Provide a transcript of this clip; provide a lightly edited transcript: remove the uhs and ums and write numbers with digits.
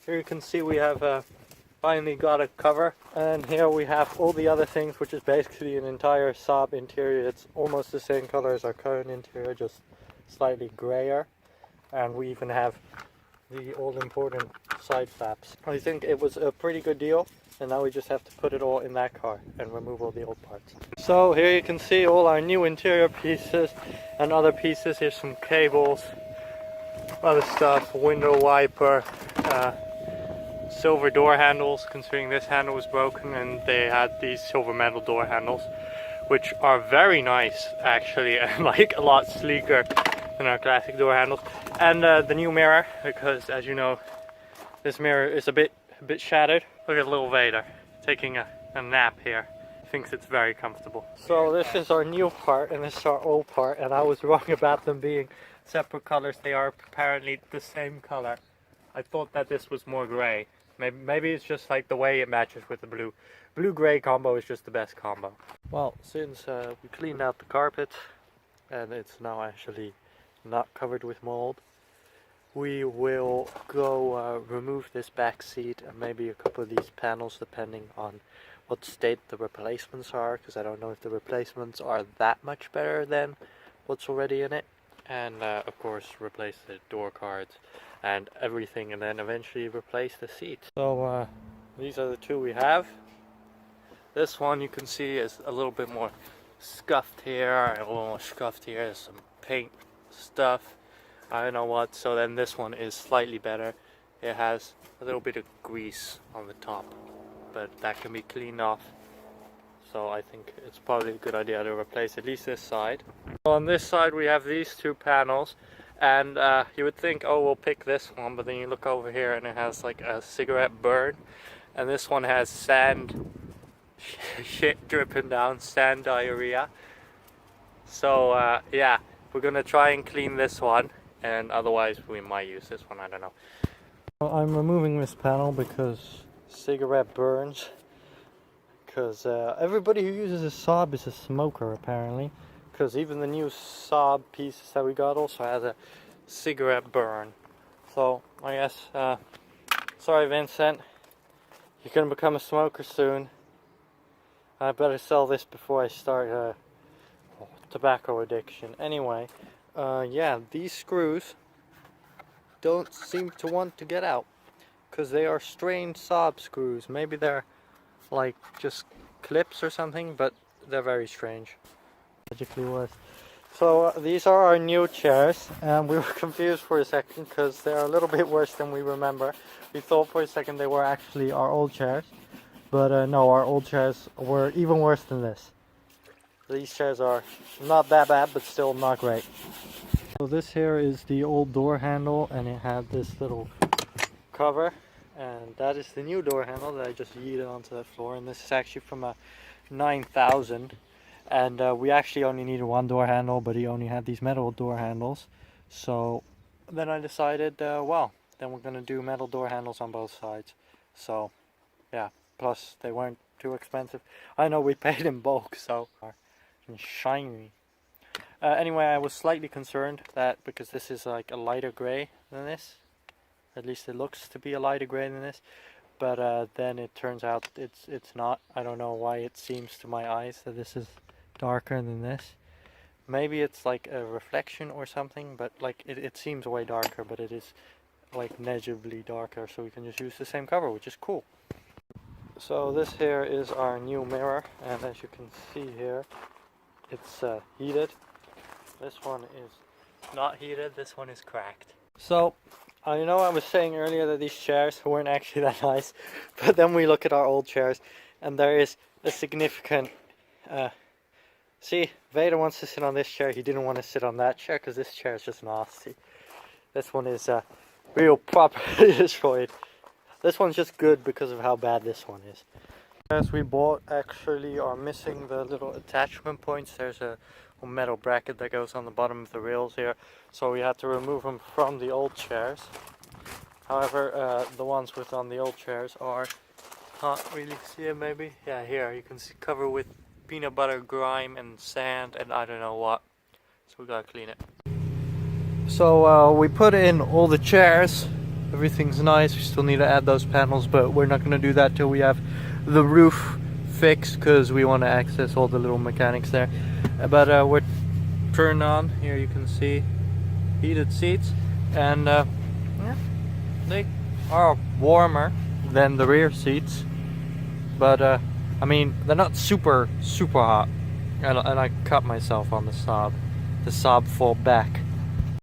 Here you can see we have finally got a cover, and here we have all the other things, which is basically an entire Saab interior. It's almost the same color as our current interior, just slightly grayer, and we even have the all-important side flaps. I think it was a pretty good deal, and now we just have to put it all in that car and remove all the old parts. So here you can see all our new interior pieces and other pieces. Here's some cables, other stuff, window wiper, silver door handles, considering this handle was broken, and they had these silver metal door handles, which are very nice actually, and like a lot sleeker than our classic door handles. And the new mirror, because as you know, this mirror is a bit shattered. Look at little Vader taking a nap here. Thinks it's very comfortable. So this is our new part and this is our old part, and I was wrong about them being separate colors. They are apparently the same color. I thought that this was more gray. Maybe it's just like the way it matches with the blue. Blue-gray combo is just the best combo. Well, since we cleaned out the carpet and it's now actually not covered with mold, we will go remove this back seat and maybe a couple of these panels, depending on what state the replacements are, because I don't know if the replacements are that much better than what's already in it. And of course replace the door cards and everything, and then eventually replace the seat. So these are the two we have. This one you can see is a little bit more scuffed here, a little more scuffed here. There's some paint stuff, I don't know what. So then this one is slightly better. It has a little bit of grease on the top, but that can be cleaned off. So I think it's probably a good idea to replace at least this side. On this side we have these two panels, and you would think, oh, we'll pick this one, but then you look over here and it has like a cigarette burn, and this one has sand shit dripping down, sand diarrhea. So yeah, we're gonna try and clean this one, and otherwise we might use this one, I don't know. Well, I'm removing this panel because cigarette burns. Because everybody who uses a Saab is a smoker apparently, because even the new Saab pieces that we got also has a cigarette burn. So I guess, sorry Vincent, you're gonna become a smoker soon. I better sell this before I start tobacco addiction. Anyway, yeah, these screws don't seem to want to get out, because they are strange Saab screws. Maybe they're like just clips or something, but they're very strange. Magically worse. So these are our new chairs, and we were confused for a second because they're a little bit worse than we remember. We thought for a second they were actually our old chairs, but no, our old chairs were even worse than this. These chairs are not that bad, but still not great. So this here is the old door handle, and it had this little cover. And that is the new door handle that I just yeeted onto the floor, and this is actually from a 9000, and we actually only needed one door handle, but he only had these metal door handles. So then I decided, well, then we're gonna do metal door handles on both sides. So yeah, plus they weren't too expensive. I know we paid in bulk, so shiny. Anyway, I was slightly concerned that because this is like a lighter gray than this, at least it looks to be a lighter gray than this, but then it turns out it's not. I don't know why it seems to my eyes that this is darker than this. Maybe it's like a reflection or something, but like it seems way darker, but it is like negligibly darker, so we can just use the same cover, which is cool. So this here is our new mirror, and as you can see here, it's heated. This one is not heated, this one is cracked. So I know I was saying earlier that these chairs weren't actually that nice, but then we look at our old chairs and there is a significant... see, Vader wants to sit on this chair, he didn't want to sit on that chair because this chair is just nasty. This one is real properly destroyed. This one's just good because of how bad this one is. As we bought actually are missing the little attachment points. There's a metal bracket that goes on the bottom of the rails here, so we had to remove them from the old chairs. However, the ones with on the old chairs are, can't really see it maybe, yeah, here you can see covered with peanut butter grime and sand and I don't know what, so we gotta clean it. So we put in all the chairs Everything's nice. We still need to add those panels, but we're not gonna do that till we have the roof fixed, because we want to access all the little mechanics there. But we're turned on. Here you can see heated seats, and yeah, they are warmer than the rear seats, but I mean, they're not super hot. And I cut myself on the Saab full back.